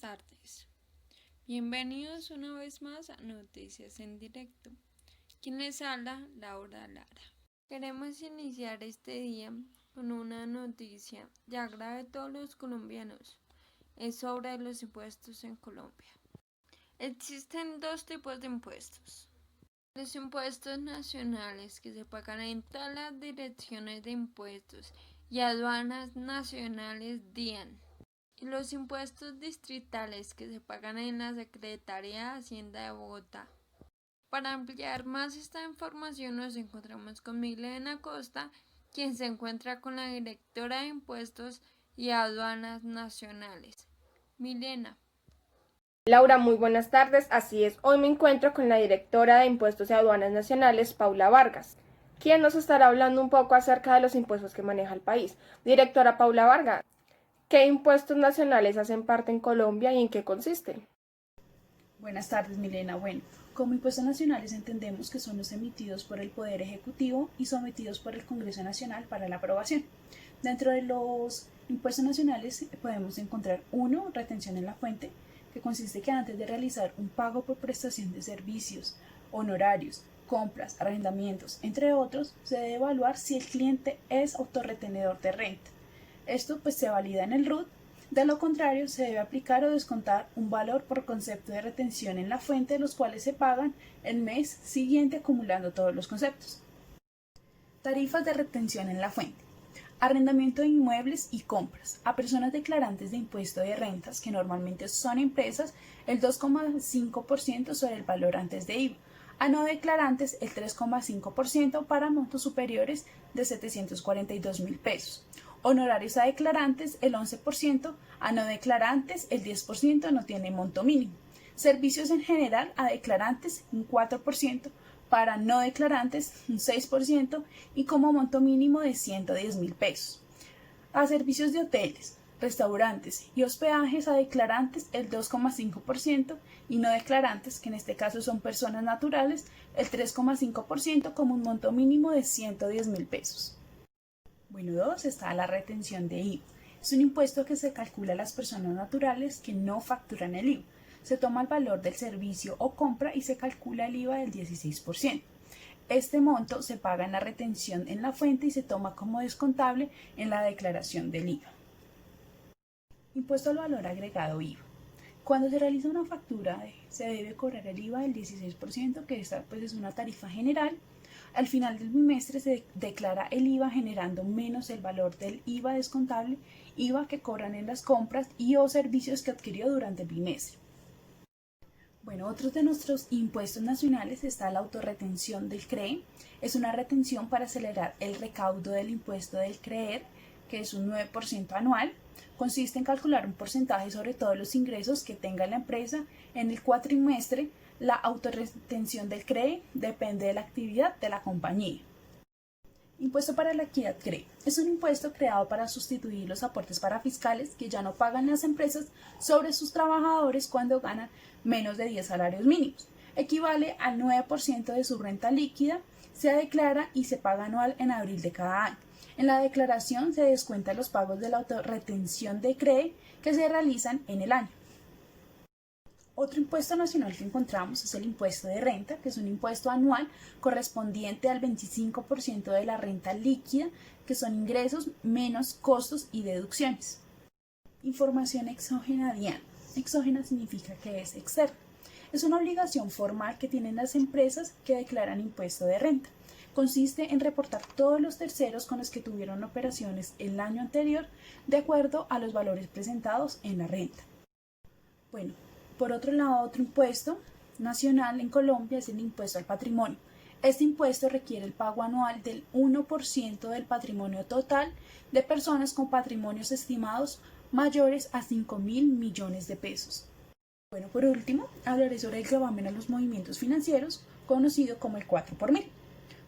buenas tardes. Bienvenidos una vez más a Noticias en Directo. Quien les habla, Laura Lara. Queremos iniciar este día con una noticia ya grave de todos los colombianos. Es sobre los impuestos en Colombia. Existen dos tipos de impuestos. Los impuestos nacionales que se pagan en todas las direcciones de impuestos y aduanas nacionales DIAN. Y los impuestos distritales que se pagan en la Secretaría de Hacienda de Bogotá. Para ampliar más esta información nos encontramos con Milena Costa, quien se encuentra con la directora de Impuestos y Aduanas Nacionales. Milena. Laura, muy buenas tardes. Así es, hoy me encuentro con la directora de Impuestos y Aduanas Nacionales, Paula Vargas, quien nos estará hablando un poco acerca de los impuestos que maneja el país. Directora Paula Vargas, ¿qué impuestos nacionales hacen parte en Colombia y en qué consisten? Buenas tardes, Milena. Bueno, como impuestos nacionales entendemos que son los emitidos por el Poder Ejecutivo y sometidos por el Congreso Nacional para la aprobación. Dentro de los impuestos nacionales podemos encontrar retención en la fuente, que consiste que antes de realizar un pago por prestación de servicios, honorarios, compras, arrendamientos, entre otros, se debe evaluar si el cliente es autorretenedor de renta. Esto se valida en el RUT. De lo contrario, se debe aplicar o descontar un valor por concepto de retención en la fuente, los cuales se pagan el mes siguiente acumulando todos los conceptos. Tarifas de retención en la fuente. Arrendamiento de inmuebles y compras. A personas declarantes de impuesto de rentas, que normalmente son empresas, el 2,5% sobre el valor antes de IVA. A no declarantes, el 3,5% para montos superiores de 742.000 pesos. Honorarios a declarantes, el 11%, a no declarantes, el 10% no tiene monto mínimo. Servicios en general a declarantes, un 4%, para no declarantes, un 6%, y como monto mínimo de 110.000 pesos. A servicios de hoteles, restaurantes y hospedajes a declarantes, el 2,5%, y no declarantes, que en este caso son personas naturales, el 3,5%, como un monto mínimo de 110.000 pesos. Bueno, 2 está la retención de IVA. Es un impuesto que se calcula a las personas naturales que no facturan el IVA. Se toma el valor del servicio o compra y se calcula el IVA del 16%. Este monto se paga en la retención en la fuente y se toma como descontable en la declaración del IVA. Impuesto al valor agregado IVA. Cuando se realiza una factura, se debe cobrar el IVA del 16%, que esta es una tarifa general. Al final del bimestre se declara el IVA generando menos el valor del IVA descontable, IVA que cobran en las compras y o servicios que adquirió durante el bimestre. Bueno, otros de nuestros impuestos nacionales está la autorretención del CREE. Es una retención para acelerar el recaudo del impuesto del CREER, que es un 9% anual. Consiste en calcular un porcentaje sobre todos los ingresos que tenga la empresa en el cuatrimestre. La autorretención del CREE depende de la actividad de la compañía. Impuesto para la equidad CREE. Es un impuesto creado para sustituir los aportes parafiscales que ya no pagan las empresas sobre sus trabajadores cuando ganan menos de 10 salarios mínimos. Equivale al 9% de su renta líquida, se declara y se paga anual en abril de cada año. En la declaración se descuentan los pagos de la autorretención de CREE que se realizan en el año. Otro impuesto nacional que encontramos es el impuesto de renta, que es un impuesto anual correspondiente al 25% de la renta líquida, que son ingresos menos costos y deducciones. Información exógena DIAN. Exógena significa que es externa. Es una obligación formal que tienen las empresas que declaran impuesto de renta. Consiste en reportar todos los terceros con los que tuvieron operaciones el año anterior de acuerdo a los valores presentados en la renta. Bueno, por otro lado, otro impuesto nacional en Colombia es el impuesto al patrimonio. Este impuesto requiere el pago anual del 1% del patrimonio total de personas con patrimonios estimados mayores a 5.000 millones de pesos. Bueno, por último, hablaré sobre el gravamen a los movimientos financieros, conocido como el 4 por mil.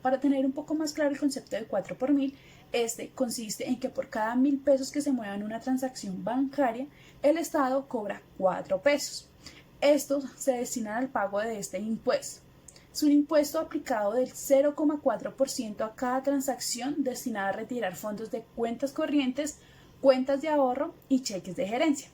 Para tener un poco más claro el concepto de 4 por mil, este consiste en que por cada 1.000 pesos que se muevan en una transacción bancaria, el Estado cobra 4 pesos. Estos se destinan al pago de este impuesto. Es un impuesto aplicado del 0,4% a cada transacción destinada a retirar fondos de cuentas corrientes, cuentas de ahorro y cheques de gerencia.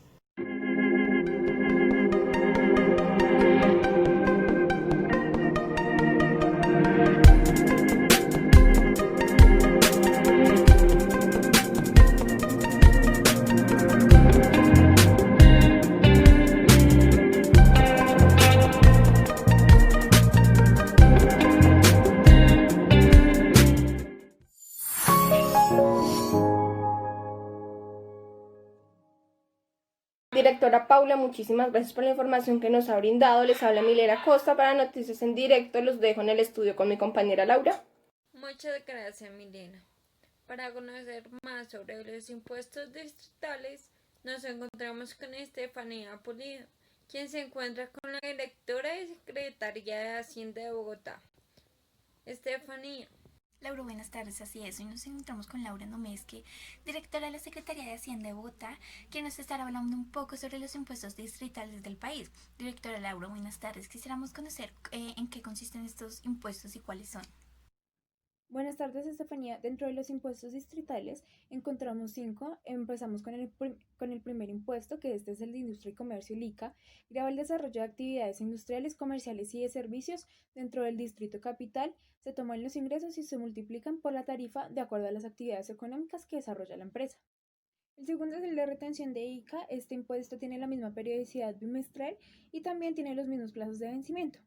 Directora Paula, muchísimas gracias por la información que nos ha brindado. Les habla Milena Costa para Noticias en Directo. Los dejo en el estudio con mi compañera Laura. Muchas gracias, Milena. Para conocer más sobre los impuestos distritales, nos encontramos con Estefanía Pulido, quien se encuentra con la directora de Secretaría de Hacienda de Bogotá. Estefanía. Laura, buenas tardes, así es. Hoy nos encontramos con Laura Nomesque, directora de la Secretaría de Hacienda de Bogotá, quien nos estará hablando un poco sobre los impuestos distritales del país. Directora Laura, buenas tardes. Quisiéramos conocer en qué consisten estos impuestos y cuáles son. Buenas tardes, Estefanía. Dentro de los impuestos distritales encontramos 5. Empezamos con el primer impuesto, que este es el de Industria y Comercio, el ICA. Grava el desarrollo de actividades industriales, comerciales y de servicios dentro del distrito capital. Se toman los ingresos y se multiplican por la tarifa de acuerdo a las actividades económicas que desarrolla la empresa. El segundo es el de retención de ICA. Este impuesto tiene la misma periodicidad bimestral y también tiene los mismos plazos de vencimiento.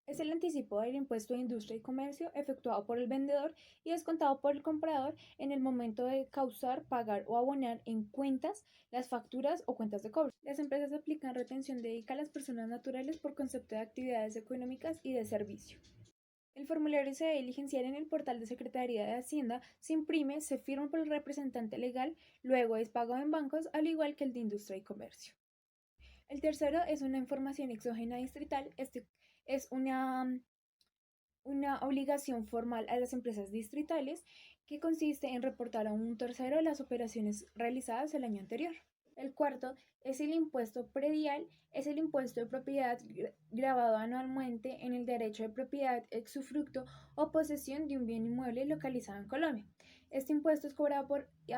Es el anticipo del impuesto de industria y comercio efectuado por el vendedor y descontado por el comprador en el momento de causar, pagar o abonar en cuentas las facturas o cuentas de cobro. Las empresas aplican retención de ICA a las personas naturales por concepto de actividades económicas y de servicio. El formulario se debe diligenciar en el portal de Secretaría de Hacienda, se imprime, se firma por el representante legal, luego es pagado en bancos, al igual que el de industria y comercio. El tercero es una información exógena distrital. Este es una obligación formal a las empresas distritales que consiste en reportar a un tercero las operaciones realizadas el año anterior. El cuarto es el impuesto predial, es el impuesto de propiedad grabado anualmente en el derecho de propiedad, usufructo o posesión de un bien inmueble localizado en Colombia. Este impuesto es cobrado y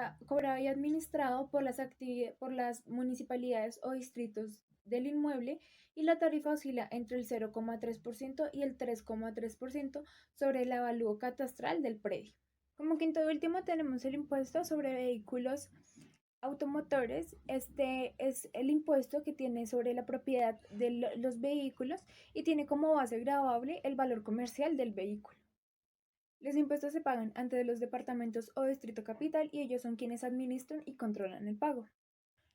administrado por las municipalidades o distritos del inmueble y la tarifa oscila entre el 0,3% y el 3,3% sobre el avalúo catastral del predio. Como quinto y último tenemos el impuesto sobre vehículos automotores. Este es el impuesto que tiene sobre la propiedad de los vehículos y tiene como base gravable el valor comercial del vehículo. Los impuestos se pagan ante los departamentos o distrito capital y ellos son quienes administran y controlan el pago.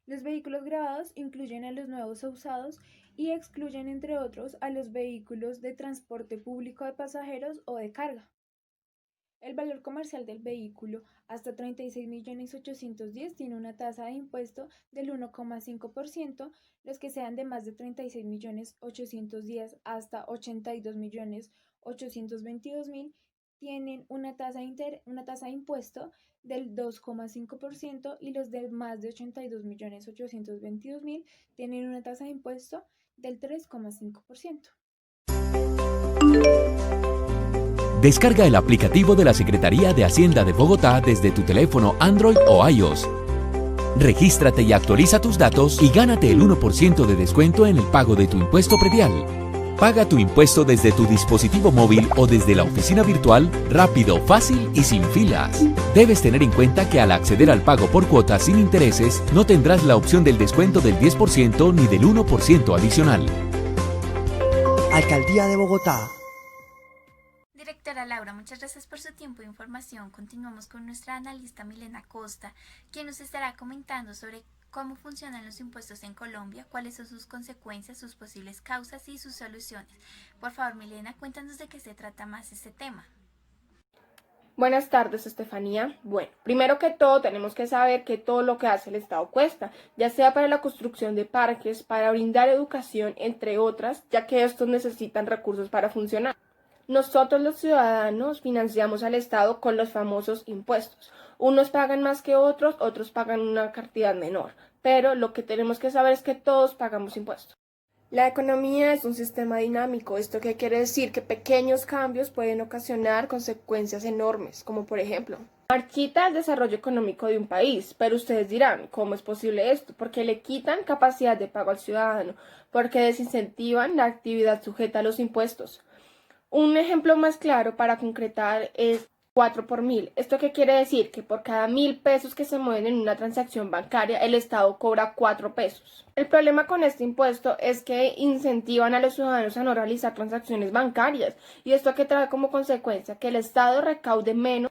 Los vehículos gravados incluyen a los nuevos o usados y excluyen, entre otros, a los vehículos de transporte público de pasajeros o de carga. El valor comercial del vehículo hasta 36.810.000 tiene una tasa de impuesto del 1,5%, los que sean de más de 36.810.000 hasta 82.822.000 tienen una tasa de impuesto del 2,5% y los de más de 82.822.000 tienen una tasa de impuesto del 3,5%. Descarga el aplicativo de la Secretaría de Hacienda de Bogotá desde tu teléfono Android o iOS. Regístrate y actualiza tus datos y gánate el 1% de descuento en el pago de tu impuesto predial. Paga tu impuesto desde tu dispositivo móvil o desde la oficina virtual, rápido, fácil y sin filas. Debes tener en cuenta que al acceder al pago por cuotas sin intereses, no tendrás la opción del descuento del 10% ni del 1% adicional. Alcaldía de Bogotá. Directora Laura, muchas gracias por su tiempo e información. Continuamos con nuestra analista Milena Costa, quien nos estará comentando sobre cómo funcionan los impuestos en Colombia, cuáles son sus consecuencias, sus posibles causas y sus soluciones. Por favor, Milena, cuéntanos de qué se trata más este tema. Buenas tardes, Estefanía. Bueno, primero que todo tenemos que saber que todo lo que hace el Estado cuesta, ya sea para la construcción de parques, para brindar educación, entre otras, ya que estos necesitan recursos para funcionar. Nosotros los ciudadanos financiamos al Estado con los famosos impuestos. Unos pagan más que otros, otros pagan una cantidad menor, pero lo que tenemos que saber es que todos pagamos impuestos. La economía es un sistema dinámico. ¿Esto qué quiere decir? Que pequeños cambios pueden ocasionar consecuencias enormes, como por ejemplo, marchita el desarrollo económico de un país, pero ustedes dirán, ¿cómo es posible esto? Porque le quitan capacidad de pago al ciudadano, porque desincentivan la actividad sujeta a los impuestos. Un ejemplo más claro para concretar es 4 por 1000. ¿Esto qué quiere decir? Que por cada 1000 pesos que se mueven en una transacción bancaria, el Estado cobra 4 pesos. El problema con este impuesto es que incentivan a los ciudadanos a no realizar transacciones bancarias. ¿Y esto qué trae como consecuencia? Que el Estado recaude menos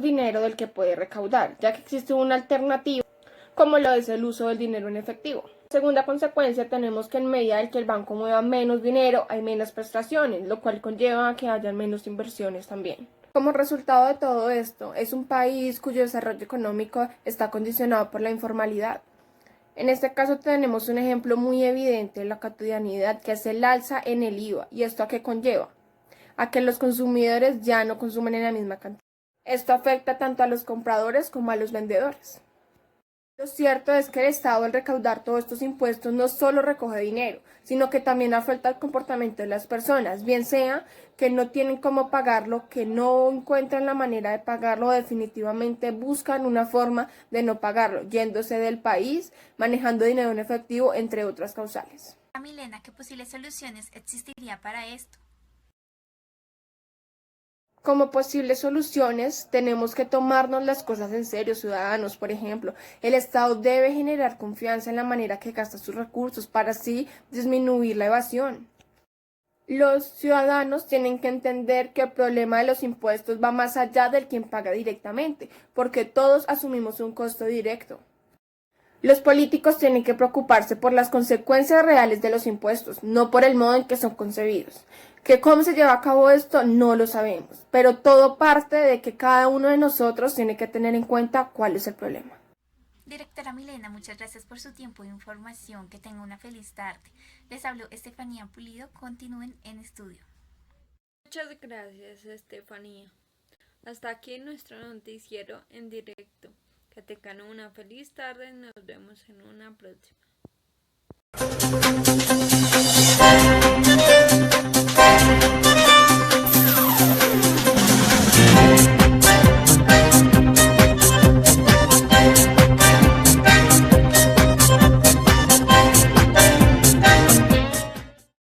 dinero del que puede recaudar, ya que existe una alternativa como lo es el uso del dinero en efectivo. Segunda consecuencia, tenemos que en medida de que el banco mueva menos dinero, hay menos prestaciones, lo cual conlleva a que haya menos inversiones también. Como resultado de todo esto, es un país cuyo desarrollo económico está condicionado por la informalidad. En este caso tenemos un ejemplo muy evidente en la cotidianidad, que es el alza en el IVA. ¿Y esto a qué conlleva? A que los consumidores ya no consumen en la misma cantidad. Esto afecta tanto a los compradores como a los vendedores. Lo cierto es que el Estado, al recaudar todos estos impuestos, no solo recoge dinero, sino que también afecta el comportamiento de las personas, bien sea que no tienen cómo pagarlo, que no encuentran la manera de pagarlo o definitivamente buscan una forma de no pagarlo, yéndose del país, manejando dinero en efectivo, entre otras causales. Milena, ¿qué posibles soluciones existiría para esto? Como posibles soluciones, tenemos que tomarnos las cosas en serio, ciudadanos. Por ejemplo, el Estado debe generar confianza en la manera que gasta sus recursos para así disminuir la evasión. Los ciudadanos tienen que entender que el problema de los impuestos va más allá del quien paga directamente, porque todos asumimos un costo directo. Los políticos tienen que preocuparse por las consecuencias reales de los impuestos, no por el modo en que son concebidos. Que cómo se lleva a cabo esto no lo sabemos, pero todo parte de que cada uno de nosotros tiene que tener en cuenta cuál es el problema. Directora Milena, muchas gracias por su tiempo e información. Que tenga una feliz tarde. Les habló Estefanía Pulido. Continúen en estudio. Muchas gracias, Estefanía. Hasta aquí nuestro noticiero en directo. Que tengan una feliz tarde y nos vemos en una próxima.